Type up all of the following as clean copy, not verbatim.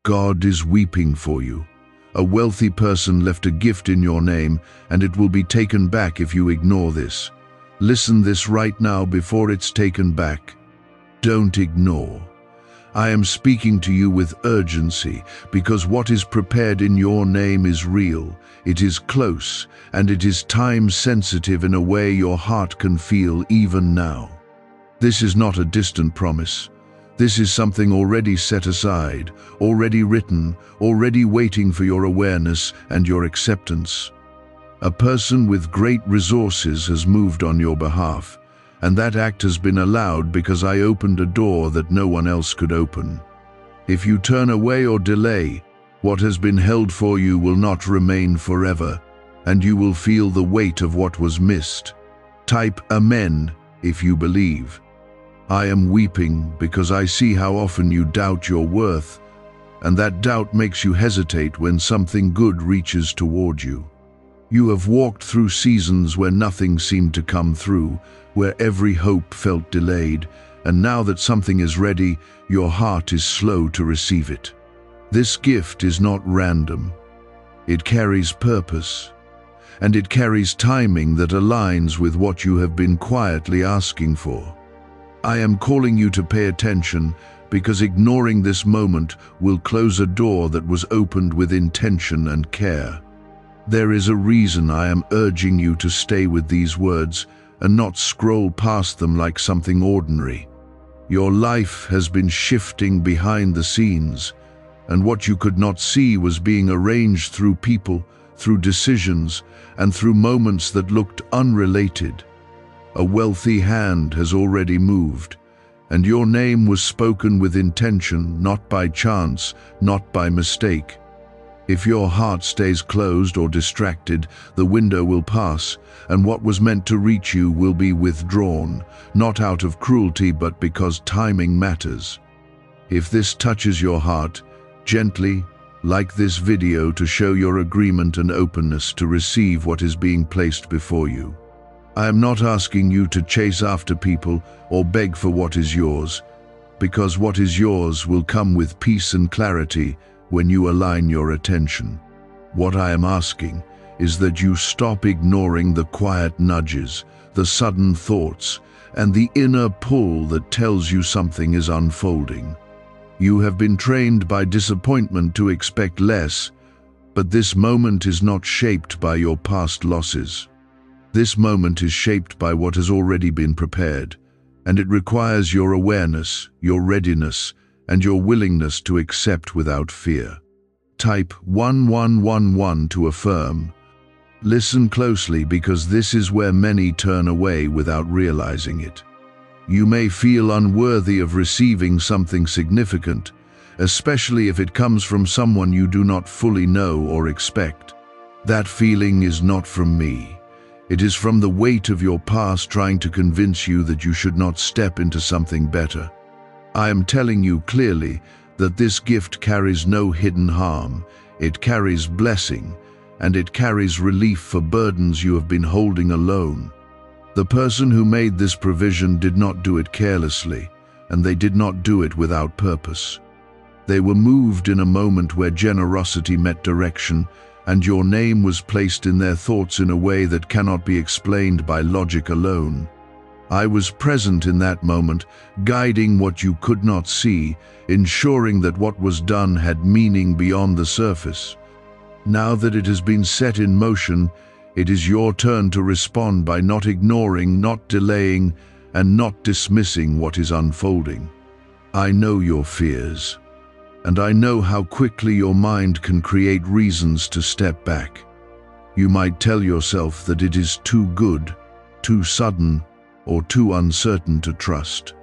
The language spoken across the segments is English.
God is weeping for you. A wealthy person left a gift in your name, and it will be taken back if you ignore this. Listen this right now before it's taken back. Don't ignore. I am speaking to you with urgency because what is prepared in your name is real, it is close, and it is time-sensitive in a way your heart can feel even now. This is not a distant promise. This is something already set aside, already written, already waiting for your awareness and your acceptance. A person with great resources has moved on your behalf, and that act has been allowed because I opened a door that no one else could open. If you turn away or delay, what has been held for you will not remain forever, and you will feel the weight of what was missed. Type Amen if you believe. I am weeping because I see how often you doubt your worth, and that doubt makes you hesitate when something good reaches toward you. You have walked through seasons where nothing seemed to come through, where every hope felt delayed, and now that something is ready, your heart is slow to receive it. This gift is not random. It carries purpose, and it carries timing that aligns with what you have been quietly asking for. I am calling you to pay attention because ignoring this moment will close a door that was opened with intention and care. There is a reason I am urging you to stay with these words and not scroll past them like something ordinary. Your life has been shifting behind the scenes, and what you could not see was being arranged through people, through decisions, and through moments that looked unrelated. A wealthy hand has already moved, and your name was spoken with intention, not by chance, not by mistake. If your heart stays closed or distracted, the window will pass, and what was meant to reach you will be withdrawn, not out of cruelty but because timing matters. If this touches your heart, gently, like this video to show your agreement and openness to receive what is being placed before you. I am not asking you to chase after people or beg for what is yours, because what is yours will come with peace and clarity when you align your attention. What I am asking is that you stop ignoring the quiet nudges, the sudden thoughts, and the inner pull that tells you something is unfolding. You have been trained by disappointment to expect less, but this moment is not shaped by your past losses. This moment is shaped by what has already been prepared, and it requires your awareness, your readiness, and your willingness to accept without fear. Type 1111 to affirm. Listen closely because this is where many turn away without realizing it. You may feel unworthy of receiving something significant, especially if it comes from someone you do not fully know or expect. That feeling is not from me. It is from the weight of your past trying to convince you that you should not step into something better. I am telling you clearly that this gift carries no hidden harm. It carries blessing, and it carries relief for burdens you have been holding alone. The person who made this provision did not do it carelessly, and they did not do it without purpose. They were moved in a moment where generosity met direction, and your name was placed in their thoughts in a way that cannot be explained by logic alone. I was present in that moment, guiding what you could not see, ensuring that what was done had meaning beyond the surface. Now that it has been set in motion, it is your turn to respond by not ignoring, not delaying, and not dismissing what is unfolding. I know your fears, and I know how quickly your mind can create reasons to step back. You might tell yourself that it is too good, too sudden, or too uncertain to trust.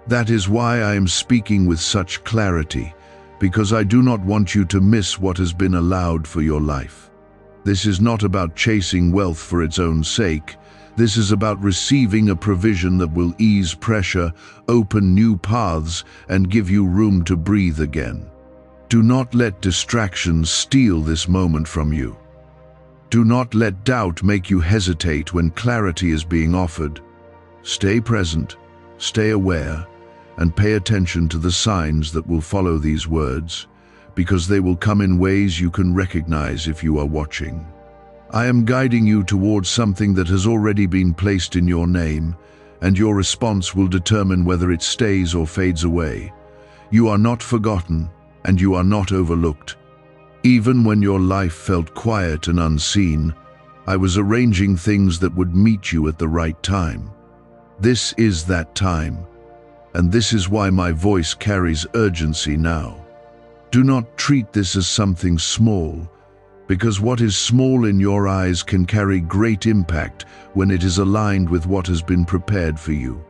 That is why I am speaking with such clarity, because I do not want you to miss what has been allowed for your life. This is not about chasing wealth for its own sake. This is about receiving a provision that will ease pressure, open new paths, and give you room to breathe again. Do not let distractions steal this moment from you. Do not let doubt make you hesitate when clarity is being offered. Stay present, stay aware, and pay attention to the signs that will follow these words, because they will come in ways you can recognize if you are watching. I am guiding you towards something that has already been placed in your name, and your response will determine whether it stays or fades away. You are not forgotten, and you are not overlooked. Even when your life felt quiet and unseen, I was arranging things that would meet you at the right time. This is that time, and this is why my voice carries urgency now. Do not treat this as something small, because what is small in your eyes can carry great impact when it is aligned with what has been prepared for you.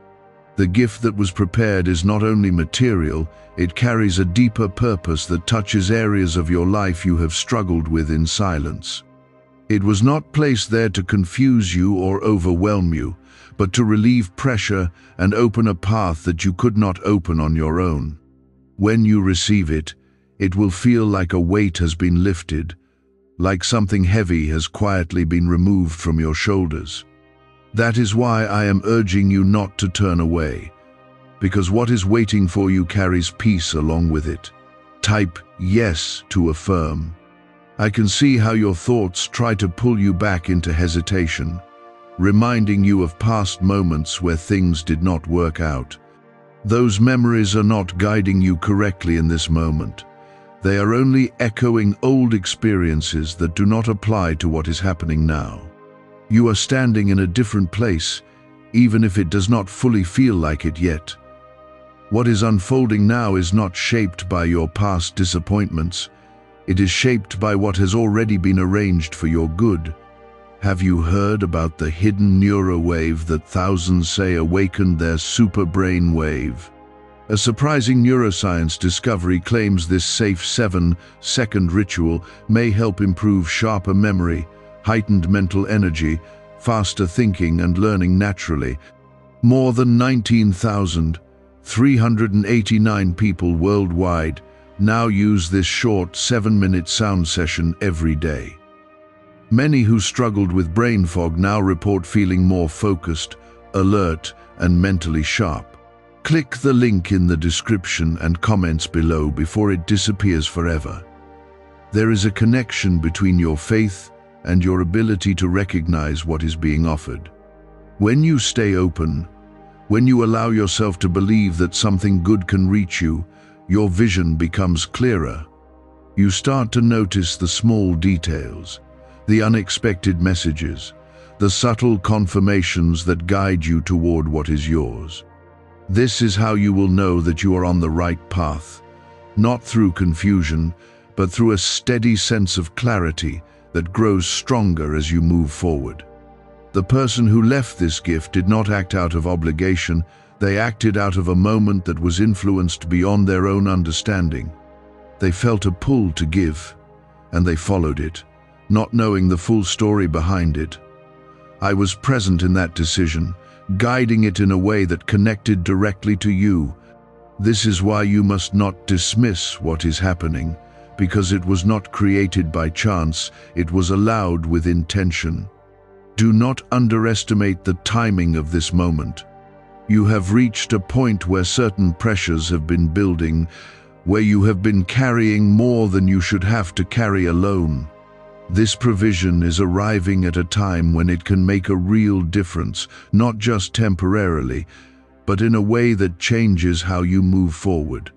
The gift that was prepared is not only material, it carries a deeper purpose that touches areas of your life you have struggled with in silence. It was not placed there to confuse you or overwhelm you, but to relieve pressure and open a path that you could not open on your own. When you receive it, it will feel like a weight has been lifted, like something heavy has quietly been removed from your shoulders. That is why I am urging you not to turn away, because what is waiting for you carries peace along with it. Type yes to affirm. I can see how your thoughts try to pull you back into hesitation, reminding you of past moments where things did not work out. Those memories are not guiding you correctly in this moment. They are only echoing old experiences that do not apply to what is happening now. You are standing in a different place, even if it does not fully feel like it yet. What is unfolding now is not shaped by your past disappointments. It is shaped by what has already been arranged for your good. Have you heard about the hidden neurowave that thousands say awakened their SuperBrain wave? A surprising neuroscience discovery claims this safe 7-second ritual may help improve sharper memory, heightened mental energy, faster thinking and learning naturally. More than 19,389 people worldwide now use this short 7-minute sound session every day. Many who struggled with brain fog now report feeling more focused, alert, and mentally sharp. Click the link in the description and comments below before it disappears forever. There is a connection between your faith and your ability to recognize what is being offered. When you stay open, when you allow yourself to believe that something good can reach you, your vision becomes clearer. You start to notice the small details, the unexpected messages, the subtle confirmations that guide you toward what is yours. This is how you will know that you are on the right path, not through confusion, but through a steady sense of clarity that grows stronger as you move forward. The person who left this gift did not act out of obligation, they acted out of a moment that was influenced beyond their own understanding. They felt a pull to give, and they followed it, not knowing the full story behind it. I was present in that decision, guiding it in a way that connected directly to you. This is why you must not dismiss what is happening, because it was not created by chance, it was allowed with intention. Do not underestimate the timing of this moment. You have reached a point where certain pressures have been building, where you have been carrying more than you should have to carry alone. This provision is arriving at a time when it can make a real difference, not just temporarily, but in a way that changes how you move forward.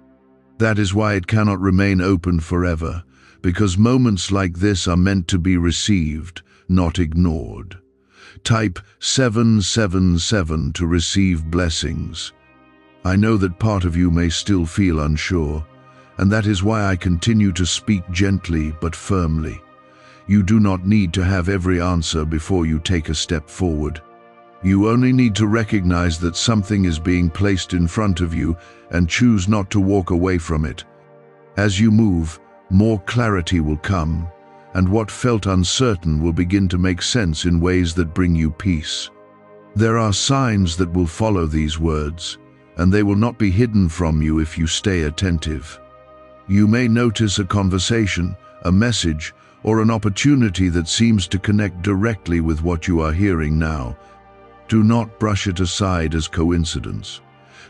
That is why it cannot remain open forever, because moments like this are meant to be received, not ignored. Type 777 to receive blessings. I know that part of you may still feel unsure, and that is why I continue to speak gently but firmly. You do not need to have every answer before you take a step forward. You only need to recognize that something is being placed in front of you and choose not to walk away from it. As you move, more clarity will come, and what felt uncertain will begin to make sense in ways that bring you peace. There are signs that will follow these words, and they will not be hidden from you if you stay attentive. You may notice a conversation, a message, or an opportunity that seems to connect directly with what you are hearing now. Do not brush it aside as coincidence.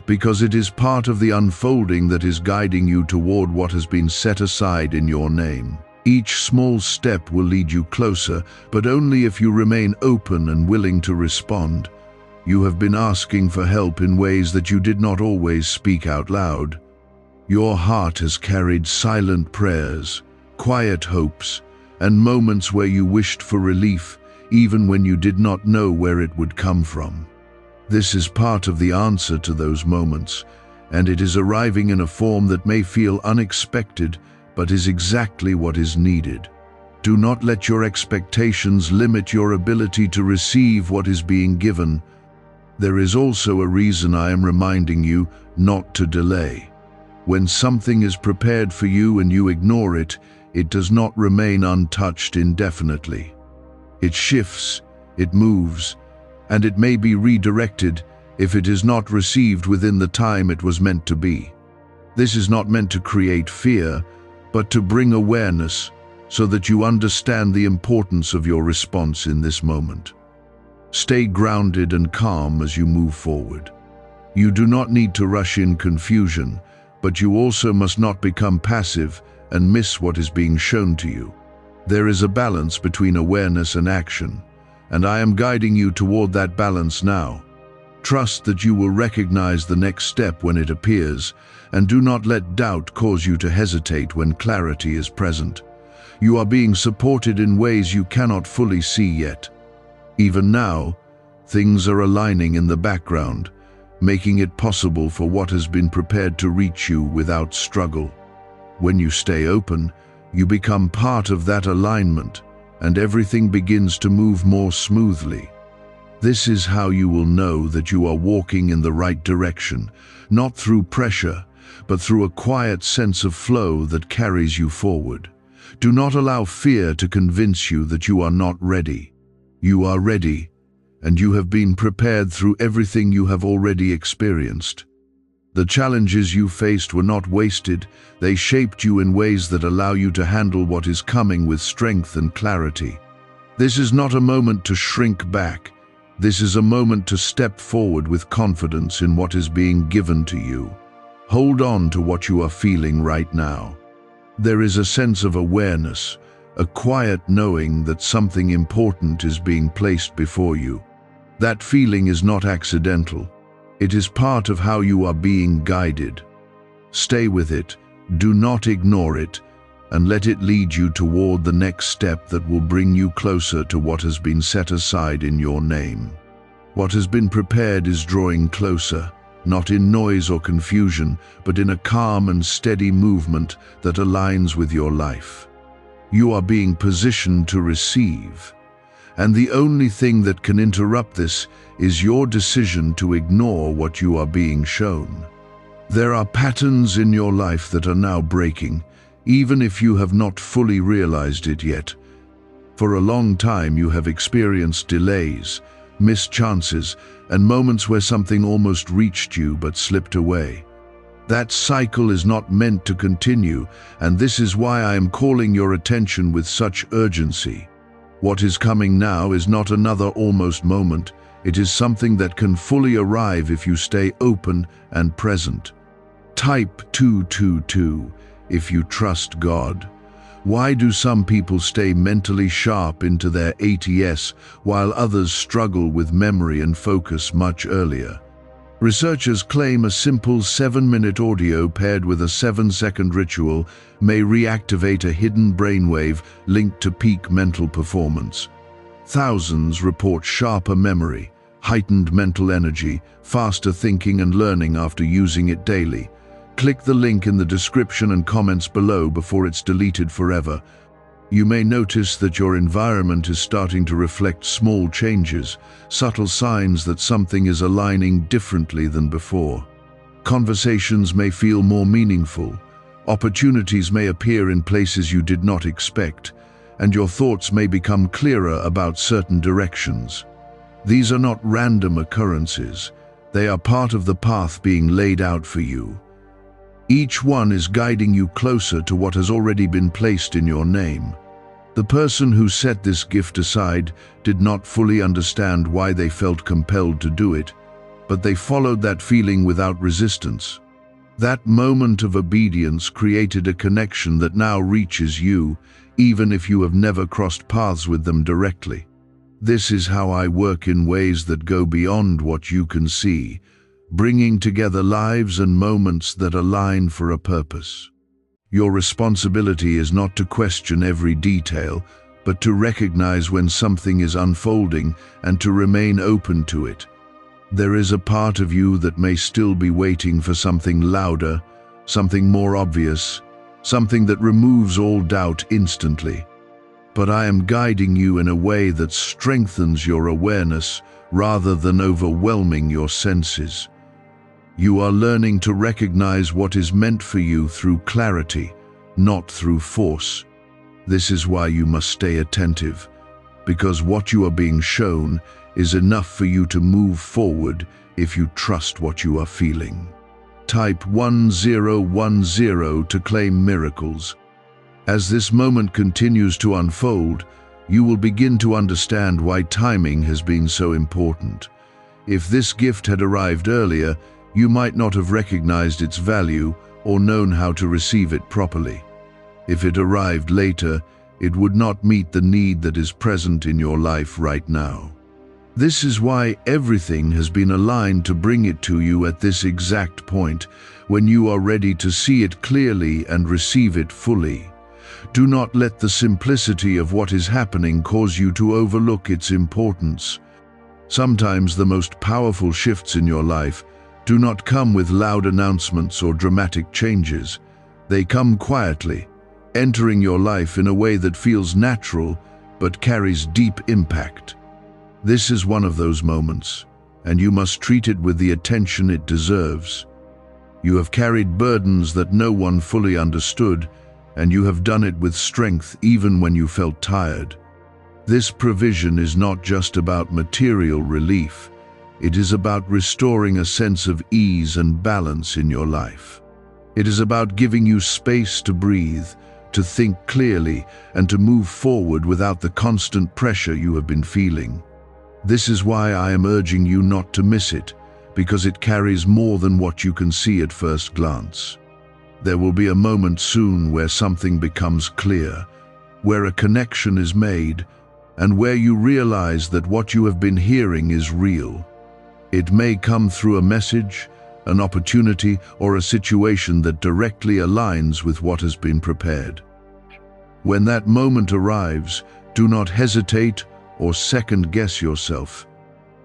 because it is part of the unfolding that is guiding you toward what has been set aside in your name. Each small step will lead you closer, but only if you remain open and willing to respond. You have been asking for help in ways that you did not always speak out loud. Your heart has carried silent prayers, quiet hopes, and moments where you wished for relief, even when you did not know where it would come from. This is part of the answer to those moments, and it is arriving in a form that may feel unexpected, but is exactly what is needed. Do not let your expectations limit your ability to receive what is being given. There is also a reason I am reminding you not to delay. When something is prepared for you and you ignore it, it does not remain untouched indefinitely. It shifts, it moves, and it may be redirected if it is not received within the time it was meant to be. This is not meant to create fear, but to bring awareness so that you understand the importance of your response in this moment. Stay grounded and calm as you move forward. You do not need to rush in confusion, but you also must not become passive and miss what is being shown to you. There is a balance between awareness and action, and I am guiding you toward that balance now. Trust that you will recognize the next step when it appears, and do not let doubt cause you to hesitate when clarity is present. You are being supported in ways you cannot fully see yet. Even now, things are aligning in the background, making it possible for what has been prepared to reach you without struggle. When you stay open, you become part of that alignment, and everything begins to move more smoothly. This is how you will know that you are walking in the right direction, not through pressure, but through a quiet sense of flow that carries you forward. Do not allow fear to convince you that you are not ready. You are ready, and you have been prepared through everything you have already experienced. The challenges you faced were not wasted. They shaped you in ways that allow you to handle what is coming with strength and clarity. This is not a moment to shrink back. This is a moment to step forward with confidence in what is being given to you. Hold on to what you are feeling right now. There is a sense of awareness, a quiet knowing that something important is being placed before you. That feeling is not accidental. It is part of how you are being guided. Stay with it, do not ignore it, and let it lead you toward the next step that will bring you closer to what has been set aside in your name. What has been prepared is drawing closer, not in noise or confusion, but in a calm and steady movement that aligns with your life. You are being positioned to receive, and the only thing that can interrupt this is your decision to ignore what you are being shown. There are patterns in your life that are now breaking, even if you have not fully realized it yet. For a long time you have experienced delays, missed chances, and moments where something almost reached you but slipped away. That cycle is not meant to continue, and this is why I am calling your attention with such urgency. What is coming now is not another almost moment. It is something that can fully arrive if you stay open and present. Type 222 if you trust God. Why do some people stay mentally sharp into their 80s while others struggle with memory and focus much earlier? Researchers claim a simple 7-minute audio paired with a 7-second ritual may reactivate a hidden brainwave linked to peak mental performance. Thousands report sharper memory, heightened mental energy, faster thinking and learning after using it daily. Click the link in the description and comments below before it's deleted forever. You may notice that your environment is starting to reflect small changes, subtle signs that something is aligning differently than before. Conversations may feel more meaningful, opportunities may appear in places you did not expect, and your thoughts may become clearer about certain directions. These are not random occurrences. They are part of the path being laid out for you. Each one is guiding you closer to what has already been placed in your name. The person who set this gift aside did not fully understand why they felt compelled to do it, but they followed that feeling without resistance. That moment of obedience created a connection that now reaches you, even if you have never crossed paths with them directly. This is how I work in ways that go beyond what you can see, bringing together lives and moments that align for a purpose. Your responsibility is not to question every detail, but to recognize when something is unfolding and to remain open to it. There is a part of you that may still be waiting for something louder, something more obvious, something that removes all doubt instantly. But I am guiding you in a way that strengthens your awareness rather than overwhelming your senses. You are learning to recognize what is meant for you through clarity, not through force. This is why you must stay attentive, because what you are being shown is enough for you to move forward if you trust what you are feeling. Type 1010 to claim miracles. As this moment continues to unfold, you will begin to understand why timing has been so important. If this gift had arrived earlier, you might not have recognized its value or known how to receive it properly. If it arrived later, it would not meet the need that is present in your life right now. This is why everything has been aligned to bring it to you at this exact point, when you are ready to see it clearly and receive it fully. Do not let the simplicity of what is happening cause you to overlook its importance. Sometimes the most powerful shifts in your life do not come with loud announcements or dramatic changes. They come quietly, entering your life in a way that feels natural but carries deep impact. This is one of those moments, and you must treat it with the attention it deserves. You have carried burdens that no one fully understood, and you have done it with strength even when you felt tired. This provision is not just about material relief. It is about restoring a sense of ease and balance in your life. It is about giving you space to breathe, to think clearly, and to move forward without the constant pressure you have been feeling. This is why I am urging you not to miss it, because it carries more than what you can see at first glance. There will be a moment soon where something becomes clear, where a connection is made, and where you realize that what you have been hearing is real. It may come through a message, an opportunity, or a situation that directly aligns with what has been prepared. When that moment arrives, do not hesitate or second-guess yourself.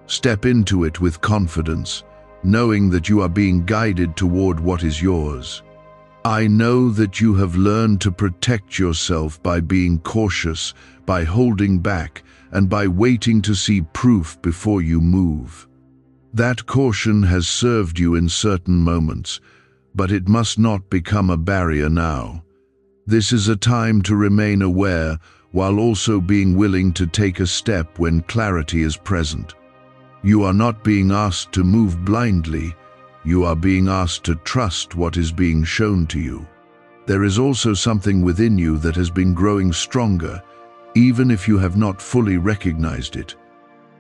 Step into it with confidence, knowing that you are being guided toward what is yours. I know that you have learned to protect yourself by being cautious, by holding back, and by waiting to see proof before you move. That caution has served you in certain moments, but it must not become a barrier now. This is a time to remain aware while also being willing to take a step when clarity is present. You are not being asked to move blindly. You are being asked to trust what is being shown to you. There is also something within you that has been growing stronger, even if you have not fully recognized it.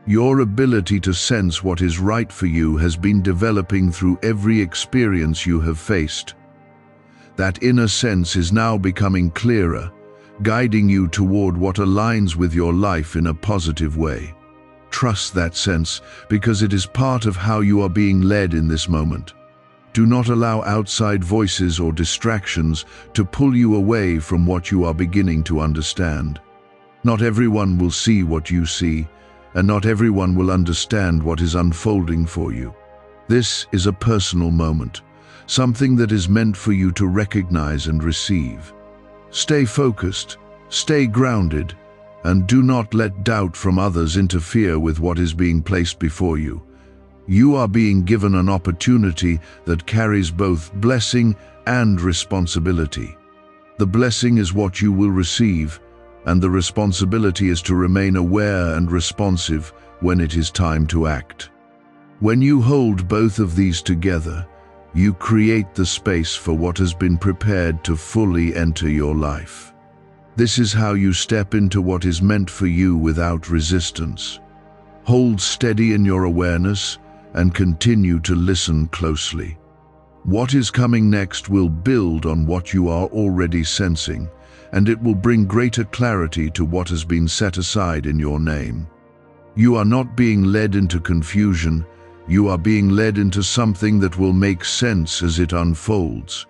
Your ability to sense what is right for you has been developing through every experience you have faced. That inner sense is now becoming clearer, guiding you toward what aligns with your life in a positive way. Trust that sense, because it is part of how you are being led in this moment. Do not allow outside voices or distractions to pull you away from what you are beginning to understand. Not everyone will see what you see, and not everyone will understand what is unfolding for you. This is a personal moment, something that is meant for you to recognize and receive. Stay focused, stay grounded, and do not let doubt from others interfere with what is being placed before you. You are being given an opportunity that carries both blessing and responsibility. The blessing is what you will receive, and the responsibility is to remain aware and responsive when it is time to act. When you hold both of these together, you create the space for what has been prepared to fully enter your life. This is how you step into what is meant for you without resistance. Hold steady in your awareness and continue to listen closely. What is coming next will build on what you are already sensing, and it will bring greater clarity to what has been set aside in your name. You are not being led into confusion, you are being led into something that will make sense as it unfolds.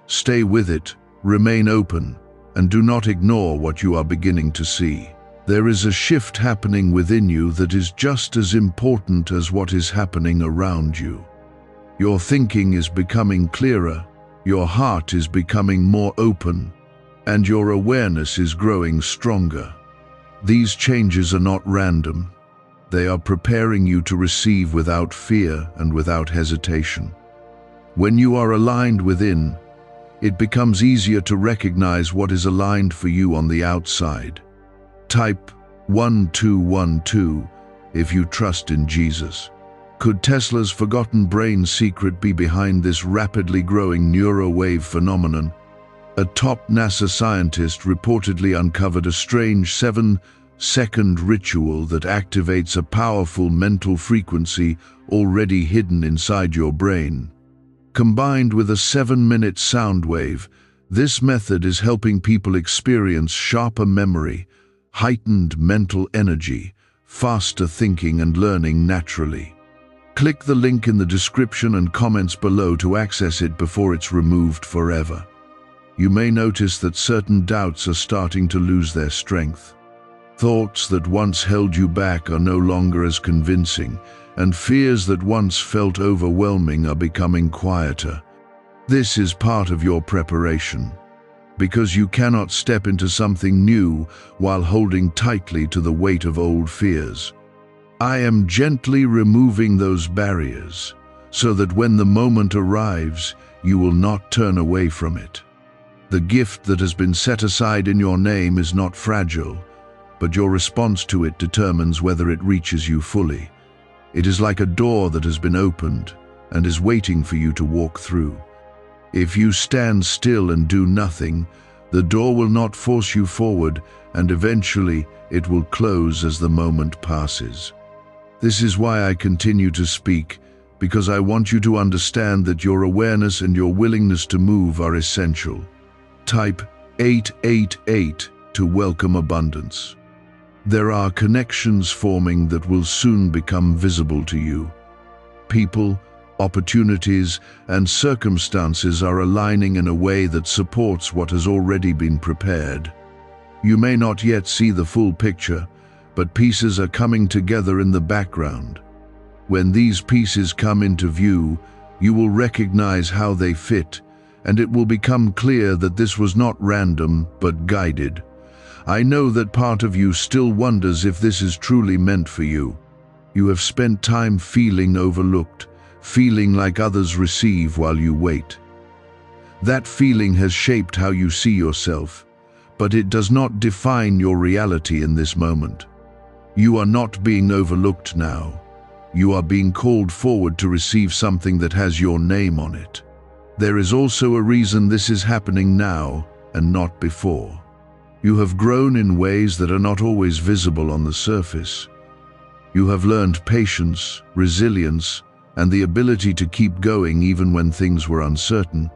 Stay with it, remain open, and do not ignore what you are beginning to see. There is a shift happening within you that is just as important as what is happening around you. Your thinking is becoming clearer, your heart is becoming more open, and your awareness is growing stronger. These changes are not random. They are preparing you to receive without fear and without hesitation. When you are aligned within, it becomes easier to recognize what is aligned for you on the outside. Type 1212 if you trust in Jesus. Could Tesla's forgotten brain secret be behind this rapidly growing neurowave phenomenon? A top NASA scientist reportedly uncovered a strange 7-second ritual that activates a powerful mental frequency already hidden inside your brain. Combined with a 7-minute sound wave, this method is helping people experience sharper memory, heightened mental energy, faster thinking and learning naturally. Click the link in the description and comments below to access it before it's removed forever. You may notice that certain doubts are starting to lose their strength. Thoughts that once held you back are no longer as convincing, and fears that once felt overwhelming are becoming quieter. This is part of your preparation, because you cannot step into something new while holding tightly to the weight of old fears. I am gently removing those barriers, so that when the moment arrives, you will not turn away from it. The gift that has been set aside in your name is not fragile, but your response to it determines whether it reaches you fully. It is like a door that has been opened and is waiting for you to walk through. If you stand still and do nothing, the door will not force you forward, and eventually it will close as the moment passes. This is why I continue to speak, because I want you to understand that your awareness and your willingness to move are essential. Type 888 to welcome abundance. There are connections forming that will soon become visible to you. People, opportunities, and circumstances are aligning in a way that supports what has already been prepared. You may not yet see the full picture, but pieces are coming together in the background. When these pieces come into view, you will recognize how they fit, and it will become clear that this was not random, but guided. I know that part of you still wonders if this is truly meant for you. You have spent time feeling overlooked, feeling like others receive while you wait. That feeling has shaped how you see yourself, but it does not define your reality in this moment. You are not being overlooked now. You are being called forward to receive something that has your name on it. There is also a reason this is happening now and not before. You have grown in ways that are not always visible on the surface. You have learned patience, resilience, and the ability to keep going even when things were uncertain.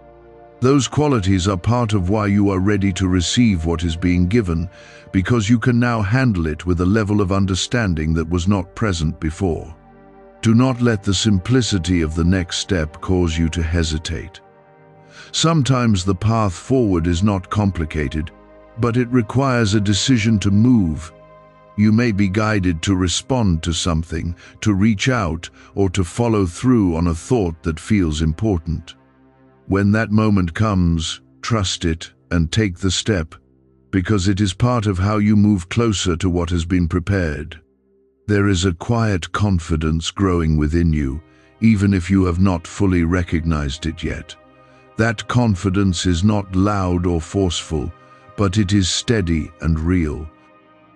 Those qualities are part of why you are ready to receive what is being given, because you can now handle it with a level of understanding that was not present before. Do not let the simplicity of the next step cause you to hesitate. Sometimes the path forward is not complicated, but it requires a decision to move. You may be guided to respond to something, to reach out, or to follow through on a thought that feels important. When that moment comes, trust it and take the step, because it is part of how you move closer to what has been prepared. There is a quiet confidence growing within you, even if you have not fully recognized it yet. That confidence is not loud or forceful, but it is steady and real.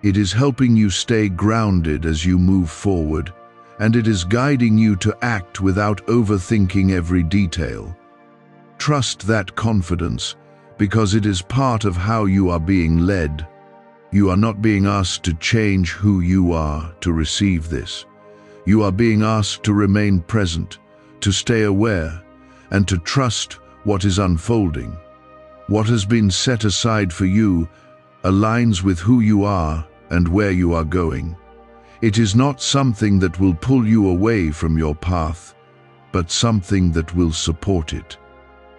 It is helping you stay grounded as you move forward, and it is guiding you to act without overthinking every detail. Trust that confidence, because it is part of how you are being led. You are not being asked to change who you are to receive this. You are being asked to remain present, to stay aware, and to trust what is unfolding. What has been set aside for you aligns with who you are and where you are going. It is not something that will pull you away from your path, but something that will support it.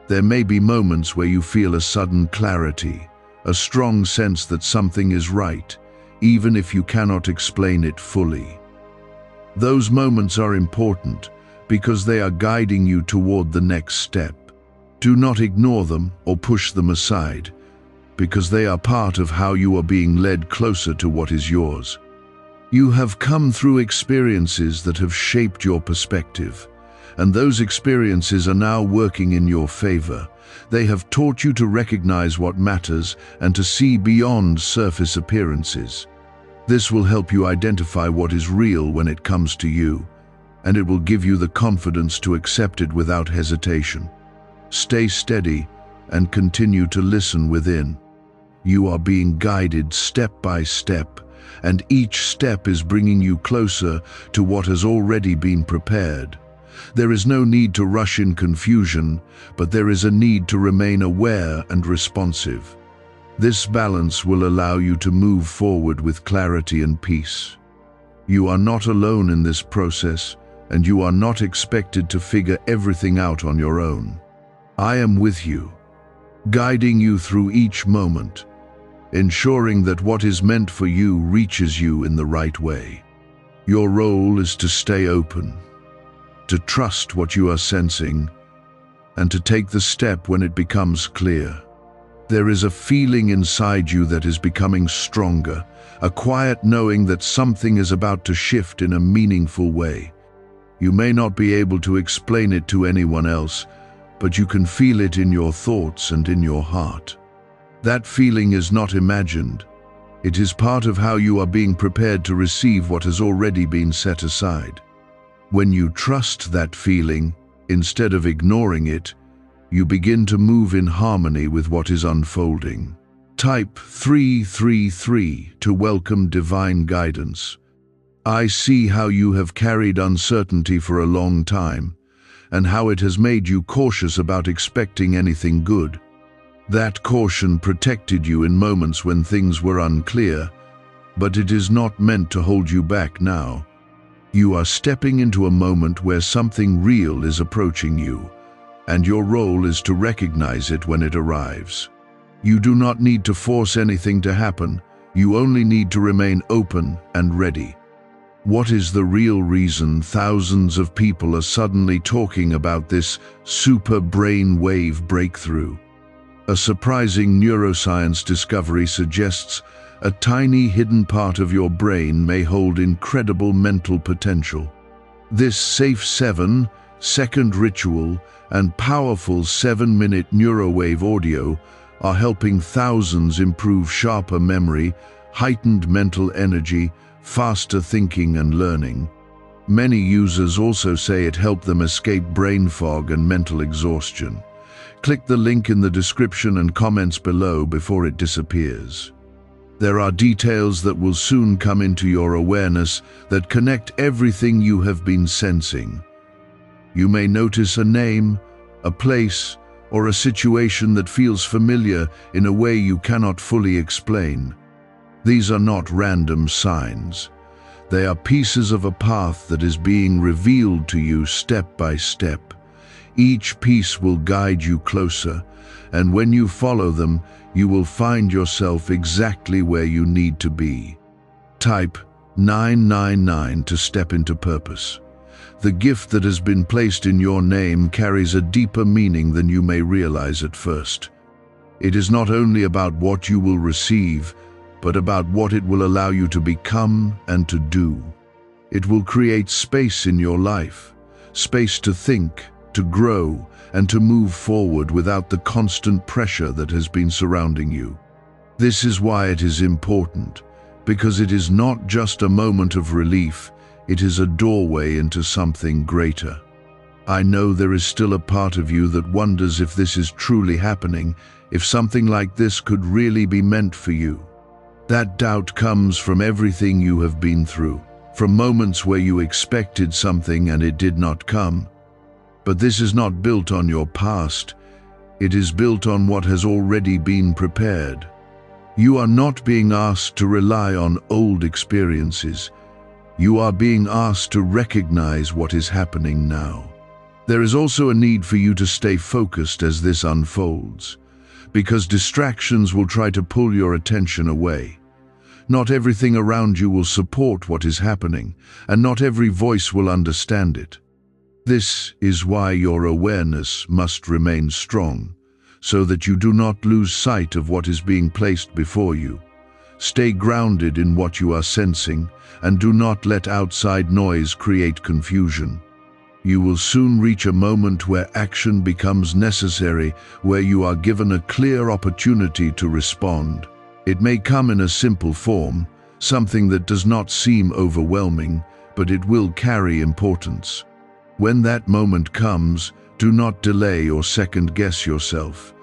There may be moments where you feel a sudden clarity, a strong sense that something is right, even if you cannot explain it fully. Those moments are important because they are guiding you toward the next step. Do not ignore them or push them aside, because they are part of how you are being led closer to what is yours. You have come through experiences that have shaped your perspective, and those experiences are now working in your favor. They have taught you to recognize what matters and to see beyond surface appearances. This will help you identify what is real when it comes to you, and it will give you the confidence to accept it without hesitation. Stay steady and continue to listen within. You are being guided step by step, and each step is bringing you closer to what has already been prepared. There is no need to rush in confusion, but there is a need to remain aware and responsive. This balance will allow you to move forward with clarity and peace. You are not alone in this process, and you are not expected to figure everything out on your own. I am with you, guiding you through each moment, ensuring that what is meant for you reaches you in the right way. Your role is to stay open, to trust what you are sensing, and to take the step when it becomes clear. There is a feeling inside you that is becoming stronger, a quiet knowing that something is about to shift in a meaningful way. You may not be able to explain it to anyone else, but you can feel it in your thoughts and in your heart. That feeling is not imagined. It is part of how you are being prepared to receive what has already been set aside. When you trust that feeling, instead of ignoring it, you begin to move in harmony with what is unfolding. Type 333 to welcome divine guidance. I see how you have carried uncertainty for a long time, and how it has made you cautious about expecting anything good. That caution protected you in moments when things were unclear, but it is not meant to hold you back now. You are stepping into a moment where something real is approaching you, and your role is to recognize it when it arrives. You do not need to force anything to happen, you only need to remain open and ready. What is the real reason thousands of people are suddenly talking about this SuperBrain wave breakthrough? A surprising neuroscience discovery suggests a tiny hidden part of your brain may hold incredible mental potential. This safe 7-second ritual and powerful 7-minute neurowave audio are helping thousands improve sharper memory, heightened mental energy, faster thinking and learning. Many users also say it helped them escape brain fog and mental exhaustion. Click the link in the description and comments below before it disappears. There are details that will soon come into your awareness that connect everything you have been sensing. You may notice a name, a place, or a situation that feels familiar in a way you cannot fully explain. These are not random signs. They are pieces of a path that is being revealed to you step by step. Each piece will guide you closer, and when you follow them, you will find yourself exactly where you need to be. Type 999 to step into purpose. The gift that has been placed in your name carries a deeper meaning than you may realize at first. It is not only about what you will receive, but about what it will allow you to become and to do. It will create space in your life, space to think, to grow, and to move forward without the constant pressure that has been surrounding you. This is why it is important, because it is not just a moment of relief, it is a doorway into something greater. I know there is still a part of you that wonders if this is truly happening, if something like this could really be meant for you. That doubt comes from everything you have been through, from moments where you expected something and it did not come. But this is not built on your past, it is built on what has already been prepared. You are not being asked to rely on old experiences. You are being asked to recognize what is happening now. There is also a need for you to stay focused as this unfolds, because distractions will try to pull your attention away. Not everything around you will support what is happening, and not every voice will understand it. This is why your awareness must remain strong, so that you do not lose sight of what is being placed before you. Stay grounded in what you are sensing, and do not let outside noise create confusion. You will soon reach a moment where action becomes necessary, where you are given a clear opportunity to respond. It may come in a simple form, something that does not seem overwhelming, but it will carry importance. When that moment comes, do not delay or second-guess yourself.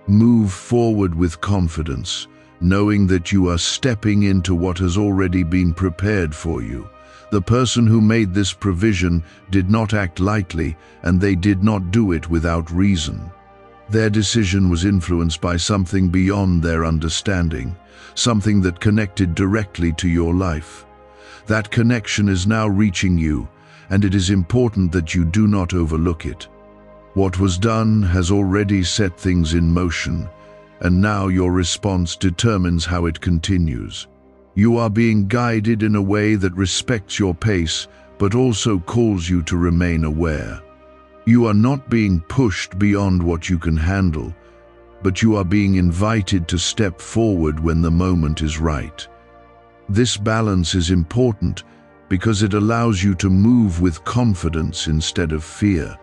Move forward with confidence, knowing that you are stepping into what has already been prepared for you. The person who made this provision did not act lightly, and they did not do it without reason. Their decision was influenced by something beyond their understanding, something that connected directly to your life. That connection is now reaching you, and it is important that you do not overlook it. What was done has already set things in motion, and now your response determines how it continues. You are being guided in a way that respects your pace, but also calls you to remain aware. You are not being pushed beyond what you can handle, but you are being invited to step forward when the moment is right. This balance is important because it allows you to move with confidence instead of fear.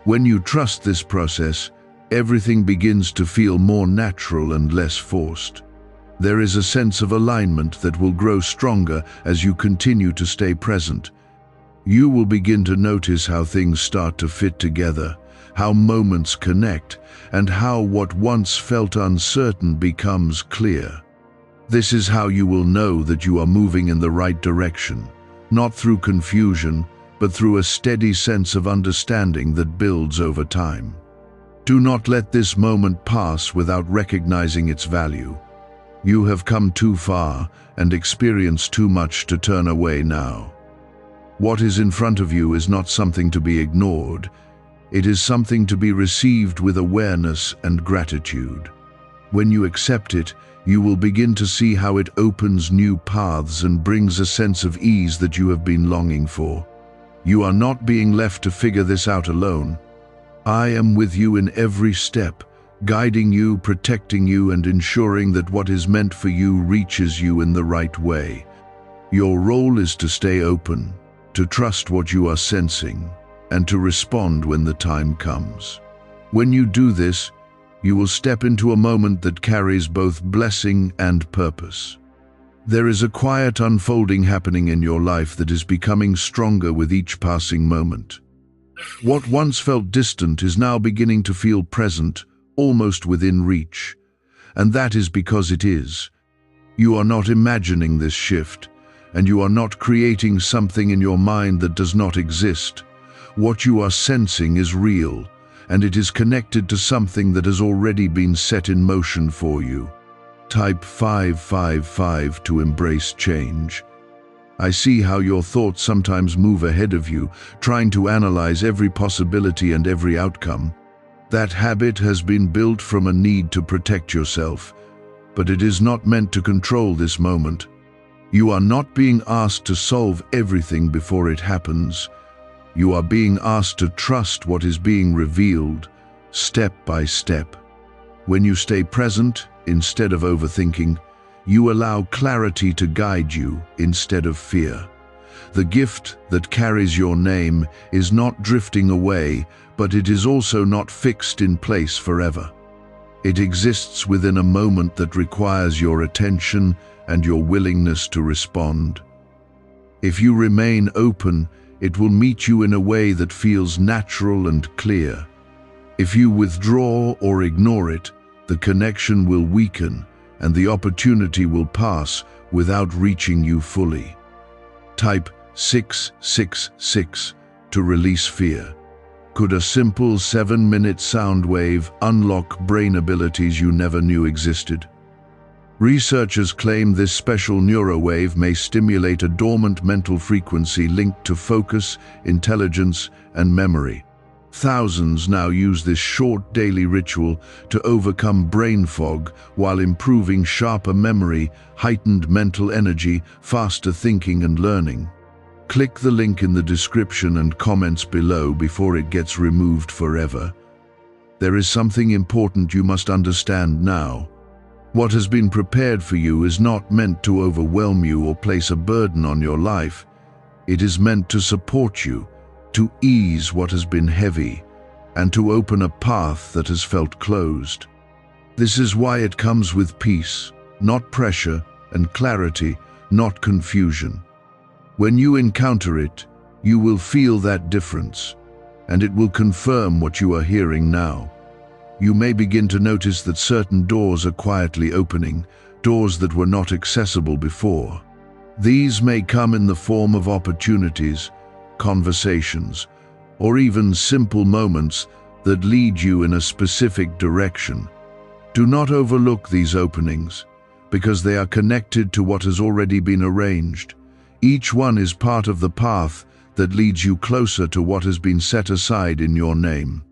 When you trust this process, everything begins to feel more natural and less forced. There is a sense of alignment that will grow stronger as you continue to stay present. You will begin to notice how things start to fit together, how moments connect, and how what once felt uncertain becomes clear. This is how you will know that you are moving in the right direction, not through confusion, but through a steady sense of understanding that builds over time. Do not let this moment pass without recognizing its value. You have come too far and experienced too much to turn away now. What is in front of you is not something to be ignored. It is something to be received with awareness and gratitude. When you accept it, you will begin to see how it opens new paths and brings a sense of ease that you have been longing for. You are not being left to figure this out alone. I am with you in every step, guiding you, protecting you, and ensuring that what is meant for you reaches you in the right way. Your role is to stay open, to trust what you are sensing, and to respond when the time comes. When you do this, you will step into a moment that carries both blessing and purpose. There is a quiet unfolding happening in your life that is becoming stronger with each passing moment. What once felt distant is now beginning to feel present, almost within reach. And that is because it is. You are not imagining this shift, and you are not creating something in your mind that does not exist. What you are sensing is real, and it is connected to something that has already been set in motion for you. Type 555 to embrace change. I see how your thoughts sometimes move ahead of you, trying to analyze every possibility and every outcome. That habit has been built from a need to protect yourself, but it is not meant to control this moment. You are not being asked to solve everything before it happens. You are being asked to trust what is being revealed, step by step. When you stay present, instead of overthinking, you allow clarity to guide you instead of fear. The gift that carries your name is not drifting away, but it is also not fixed in place forever. It exists within a moment that requires your attention and your willingness to respond. If you remain open, it will meet you in a way that feels natural and clear. If you withdraw or ignore it, the connection will weaken and the opportunity will pass without reaching you fully. Type 666 to release fear. Could a simple 7-minute sound wave unlock brain abilities you never knew existed? Researchers claim this special neurowave may stimulate a dormant mental frequency linked to focus, intelligence, and memory. Thousands now use this short daily ritual to overcome brain fog while improving sharper memory, heightened mental energy, faster thinking and learning. Click the link in the description and comments below before it gets removed forever. There is something important you must understand now. What has been prepared for you is not meant to overwhelm you or place a burden on your life. It is meant to support you, to ease what has been heavy, and to open a path that has felt closed. This is why it comes with peace, not pressure, and clarity, not confusion. When you encounter it, you will feel that difference, and it will confirm what you are hearing now. You may begin to notice that certain doors are quietly opening, doors that were not accessible before. These may come in the form of opportunities, conversations, or even simple moments that lead you in a specific direction. Do not overlook these openings, because they are connected to what has already been arranged. Each one is part of the path that leads you closer to what has been set aside in your name.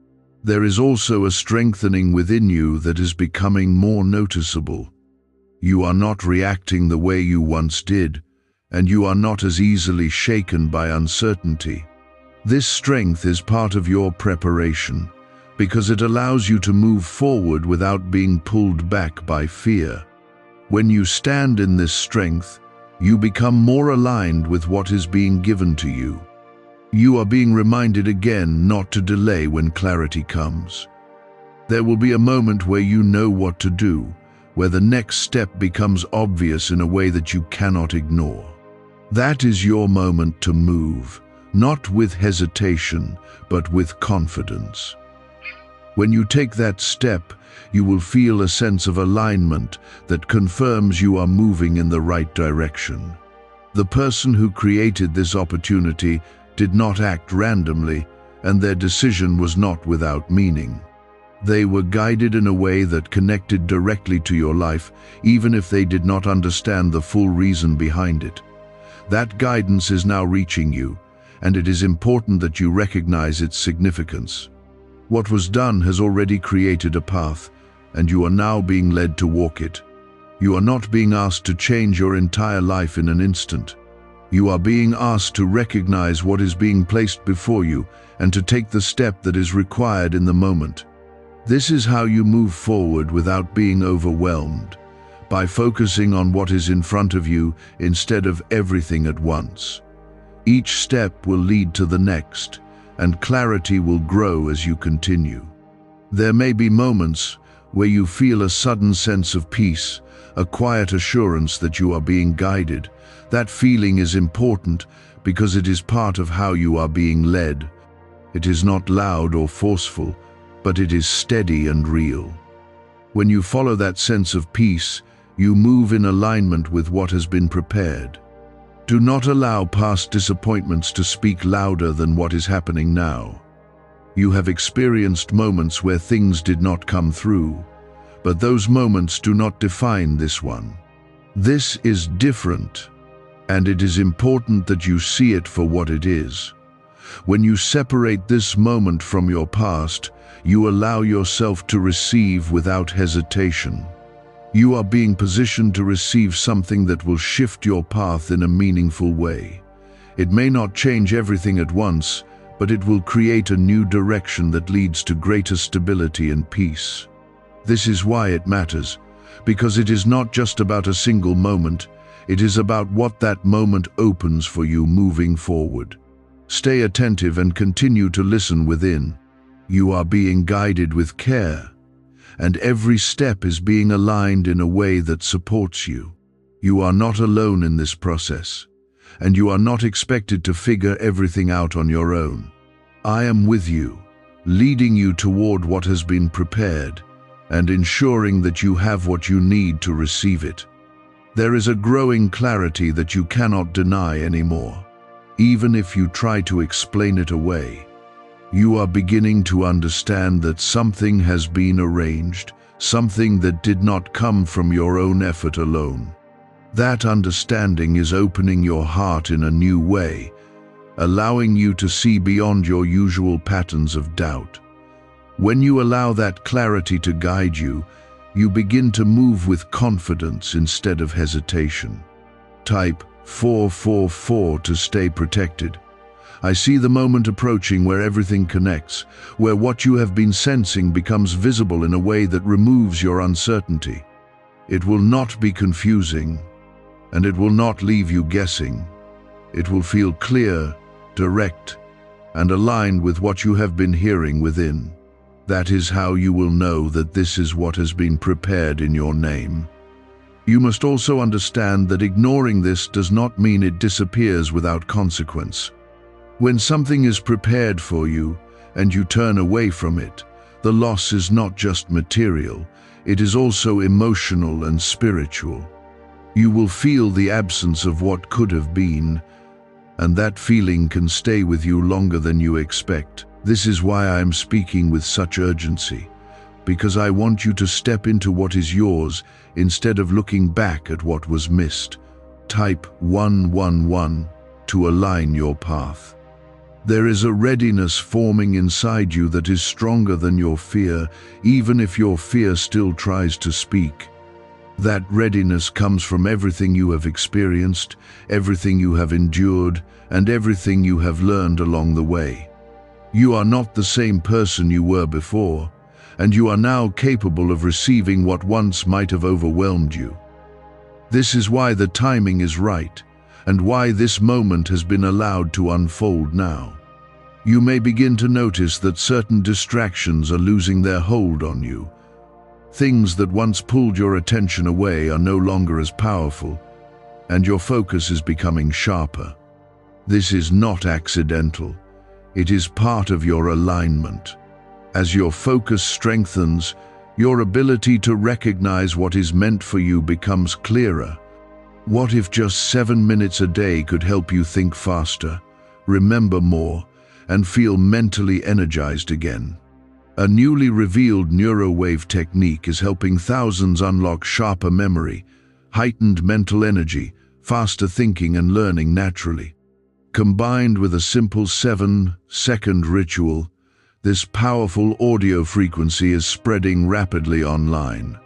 There is also a strengthening within you that is becoming more noticeable. You are not reacting the way you once did, and you are not as easily shaken by uncertainty. This strength is part of your preparation, because it allows you to move forward without being pulled back by fear. When you stand in this strength, you become more aligned with what is being given to you. You are being reminded again not to delay when clarity comes. There will be a moment where you know what to do, where the next step becomes obvious in a way that you cannot ignore. That is your moment to move, not with hesitation, but with confidence. When you take that step, you will feel a sense of alignment that confirms you are moving in the right direction. The person who created this opportunity did not act randomly, and their decision was not without meaning. They were guided in a way that connected directly to your life, even if they did not understand the full reason behind it. That guidance is now reaching you, and it is important that you recognize its significance. What was done has already created a path, and you are now being led to walk it. You are not being asked to change your entire life in an instant. You are being asked to recognize what is being placed before you and to take the step that is required in the moment. This is how you move forward without being overwhelmed, by focusing on what is in front of you instead of everything at once. Each step will lead to the next, and clarity will grow as you continue. There may be moments where you feel a sudden sense of peace, a quiet assurance that you are being guided. That feeling is important because it is part of how you are being led. It is not loud or forceful, but it is steady and real. When you follow that sense of peace, you move in alignment with what has been prepared. Do not allow past disappointments to speak louder than what is happening now. You have experienced moments where things did not come through, but those moments do not define this one. This is different, and it is important that you see it for what it is. When you separate this moment from your past, you allow yourself to receive without hesitation. You are being positioned to receive something that will shift your path in a meaningful way. It may not change everything at once, but it will create a new direction that leads to greater stability and peace. This is why it matters, because it is not just about a single moment, it is about what that moment opens for you moving forward. Stay attentive and continue to listen within. You are being guided with care, and every step is being aligned in a way that supports you. You are not alone in this process, and you are not expected to figure everything out on your own. I am with you, leading you toward what has been prepared, and ensuring that you have what you need to receive it. There is a growing clarity that you cannot deny anymore. Even if you try to explain it away, you are beginning to understand that something has been arranged, something that did not come from your own effort alone. That understanding is opening your heart in a new way, allowing you to see beyond your usual patterns of doubt. When you allow that clarity to guide you, you begin to move with confidence instead of hesitation. Type 444 to stay protected. I see the moment approaching where everything connects, where what you have been sensing becomes visible in a way that removes your uncertainty. It will not be confusing, and it will not leave you guessing. It will feel clear, direct, and aligned with what you have been hearing within. That is how you will know that this is what has been prepared in your name. You must also understand that ignoring this does not mean it disappears without consequence. When something is prepared for you and you turn away from it, the loss is not just material, it is also emotional and spiritual. You will feel the absence of what could have been, and that feeling can stay with you longer than you expect. This is why I am speaking with such urgency, because I want you to step into what is yours instead of looking back at what was missed. Type 111 to align your path. There is a readiness forming inside you that is stronger than your fear, even if your fear still tries to speak. That readiness comes from everything you have experienced, everything you have endured, and everything you have learned along the way. You are not the same person you were before, and you are now capable of receiving what once might have overwhelmed you. This is why the timing is right, and why this moment has been allowed to unfold now. You may begin to notice that certain distractions are losing their hold on you. Things that once pulled your attention away are no longer as powerful, and your focus is becoming sharper. This is not accidental. It is part of your alignment. As your focus strengthens, your ability to recognize what is meant for you becomes clearer. What if just 7 minutes a day could help you think faster, remember more, and feel mentally energized again? A newly revealed neurowave technique is helping thousands unlock sharper memory, heightened mental energy, faster thinking and learning naturally. Combined with a simple 7-second ritual, this powerful audio frequency is spreading rapidly online.